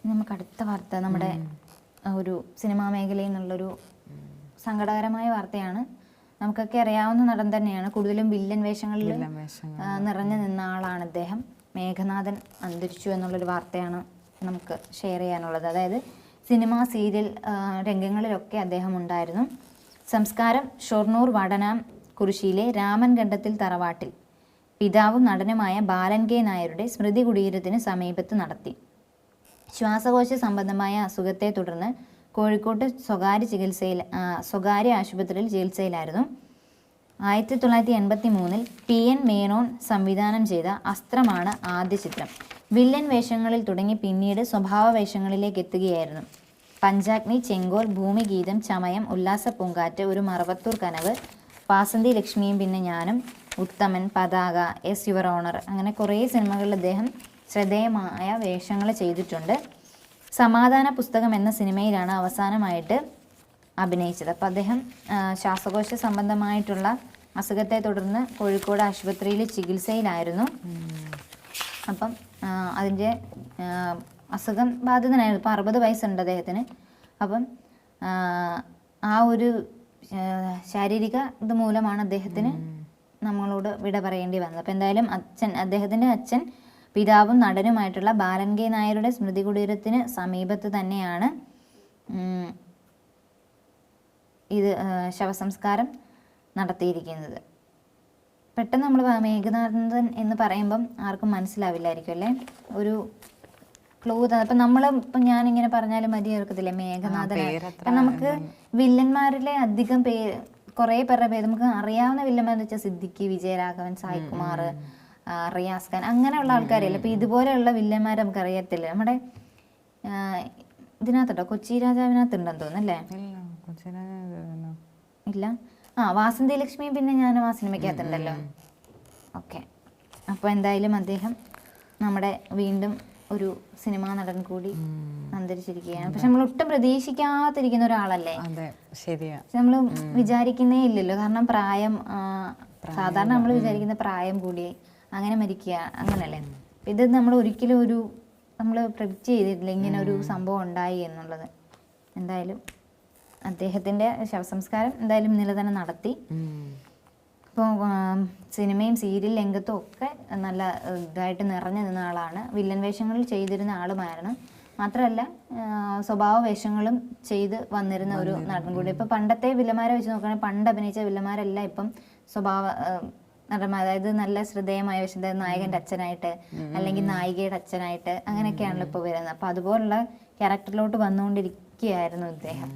നമുക്ക് അടുത്ത വാർത്ത നമ്മുടെ ഒരു സിനിമാ മേഖലയിൽ നിന്നുള്ളൊരു സങ്കടകരമായ വാർത്തയാണ്. നമുക്കൊക്കെ അറിയാവുന്ന നടൻ തന്നെയാണ്. കൂടുതലും വില്ലൻ വേഷങ്ങളിൽ നിറഞ്ഞു നിന്ന ആളാണ് അദ്ദേഹം. മേഘനാഥൻ അന്തരിച്ചു എന്നുള്ളൊരു വാർത്തയാണ് നമുക്ക് ഷെയർ ചെയ്യാനുള്ളത്. അതായത് സിനിമ, സീരിയൽ രംഗങ്ങളിലൊക്കെ അദ്ദേഹം ഉണ്ടായിരുന്നു. സംസ്കാരം ഷൊർണൂർ വടനാം കുറിശിയിലെ രാമൻ കണ്ടത്തിൽ തറവാട്ടിൽ പിതാവും നടനുമായ ബാലൻ കെ നായരുടെ സ്മൃതി കുടീരത്തിന് സമീപത്ത് നടത്തി. ശ്വാസകോശ സംബന്ധമായ അസുഖത്തെ തുടർന്ന് കോഴിക്കോട്ട് സ്വകാര്യ ആശുപത്രിയിൽ ചികിത്സയിലായിരുന്നു. 1983 PN മേനോൻ സംവിധാനം ചെയ്ത അസ്ത്രമാണ് ആദ്യ ചിത്രം. വില്ലൻ വേഷങ്ങളിൽ തുടങ്ങി പിന്നീട് സ്വഭാവ വേഷങ്ങളിലേക്ക് എത്തുകയായിരുന്നു. പഞ്ചാഗ്നി, ചെങ്കോൽ, ഭൂമിഗീതം, ചമയം, ഉല്ലാസ പൂങ്കാറ്റ്, ഒരു മറവത്തൂർ കനവ്, വാസന്തി ലക്ഷ്മിയും പിന്നെ ഞാനും, ഉത്തമൻ, പതാക, എസ് യുവർ ഓണർ, അങ്ങനെ കുറേ സിനിമകളിൽ അദ്ദേഹം ശ്രദ്ധേയമായ വേഷങ്ങൾ ചെയ്തിട്ടുണ്ട്. സമാധാന പുസ്തകം എന്ന സിനിമയിലാണ് അവസാനമായിട്ട് അഭിനയിച്ചത്. അപ്പോൾ അദ്ദേഹം ശ്വാസകോശ സംബന്ധമായിട്ടുള്ള അസുഖത്തെ തുടർന്ന് കോഴിക്കോട് ആശുപത്രിയിൽ ചികിത്സയിലായിരുന്നു. അപ്പം അതിൻ്റെ അസുഖം ബാധിതനായിരുന്നു. ഇപ്പം 60 വയസ്സുണ്ട് അദ്ദേഹത്തിന്. അപ്പം ആ ഒരു ശാരീരിക ഇത് മൂലമാണ് അദ്ദേഹത്തിന് നമ്മളോട് വിട പറയേണ്ടി വന്നത്. അപ്പോൾ എന്തായാലും അദ്ദേഹത്തിൻ്റെ അച്ഛൻ പിതാവും നടനുമായിട്ടുള്ള ബാലൻ കെ നായരുടെ സ്മൃതി കുടീരത്തിന് സമീപത്ത് തന്നെയാണ് ഇത് ശവസംസ്കാരം നടത്തിയിരിക്കുന്നത്. പെട്ടെന്ന് നമ്മൾ മേഘനാഥൻ എന്ന് പറയുമ്പം ആർക്കും മനസ്സിലാവില്ലായിരിക്കും അല്ലേ, ഒരു ക്ലൂ. അപ്പം ഇപ്പം ഞാനിങ്ങനെ പറഞ്ഞാലും മതി കേൾക്കത്തില്ലേ മേഘനാഥൻ. കാരണം നമുക്ക് വില്ലന്മാരിലെ അധികം കുറേ പേരുടെ പേര് നമുക്ക് അറിയാവുന്ന വില്ലന്മാരെന്ന് വെച്ചാൽ സിദ്ദിഖ്, വിജയരാഘവൻ, സായികുമാർ, റിയാസ് ഖാൻ, അങ്ങനെയുള്ള ആൾക്കാരല്ലേ. അപ്പം ഇതുപോലെയുള്ള വില്ലന്മാരെ നമുക്ക് അറിയത്തില്ല. നമ്മുടെ ഇതിനകത്തുണ്ടോ, കൊച്ചി രാജാവിനകത്തുണ്ടെന്ന് തോന്നുന്നല്ലേ? ഇല്ല. വാസന്തി ലക്ഷ്മിയും പിന്നെ ഞാനും ആ സിനിമയ്ക്കകത്തുണ്ടല്ലോ. ഓക്കെ. അപ്പോൾ എന്തായാലും അദ്ദേഹം നമ്മുടെ വീണ്ടും ഒരു സിനിമാ നടൻ കൂടി അന്തരിച്ചിരിക്കുകയാണ്. പക്ഷെ നമ്മൾ ഒട്ടും പ്രതീക്ഷിക്കാതിരിക്കുന്ന ഒരാളല്ലേ. നമ്മൾ വിചാരിക്കുന്നേ ഇല്ലല്ലോ. കാരണം പ്രായം, സാധാരണ നമ്മൾ വിചാരിക്കുന്ന പ്രായം കൂടി അങ്ങനെ മരിക്കുക അങ്ങനല്ലേ. ഇത് നമ്മൾ ഒരിക്കലും നമ്മൾ പ്രെഡിക്റ്റ് ചെയ്തിട്ടില്ല ഇങ്ങനെ ഒരു സംഭവം ഉണ്ടായി എന്നുള്ളത്. എന്തായാലും അദ്ദേഹത്തിൻ്റെ ശവസംസ്കാരം എന്തായാലും ഇന്നലെ തന്നെ നടത്തി. ഇപ്പോൾ സിനിമയും സീരിയൽ രംഗത്തും ഒക്കെ നല്ല ഇതായിട്ട് നിറഞ്ഞു നിന്ന ആളാണ്. വില്ലൻ വേഷങ്ങളിൽ ചെയ്തിരുന്ന ആളുമായിരുന്നു. മാത്രമല്ല സ്വഭാവ വേഷങ്ങളും ചെയ്ത് വന്നിരുന്ന ഒരു നടൻ കൂടി. ഇപ്പോൾ പണ്ടത്തെ വില്ലന്മാരെ വെച്ച് നോക്കുകയാണെങ്കിൽ പണ്ട് അഭിനയിച്ച വില്ലന്മാരെല്ലാം ഇപ്പം സ്വഭാവ നടന്മാർ, അതായത് നല്ല ശ്രദ്ധേയമായ വേഷം, അതായത് നായകൻ്റെ അച്ഛനായിട്ട് അല്ലെങ്കിൽ നായികയുടെ അച്ഛനായിട്ട് അങ്ങനെയൊക്കെയാണല്ലോ ഇപ്പോൾ വരുന്നത്. അപ്പോൾ അതുപോലുള്ള ക്യാരക്ടറിലോട്ട് വന്നുകൊണ്ടിരിക്കുകയായിരുന്നു ഇദ്ദേഹം.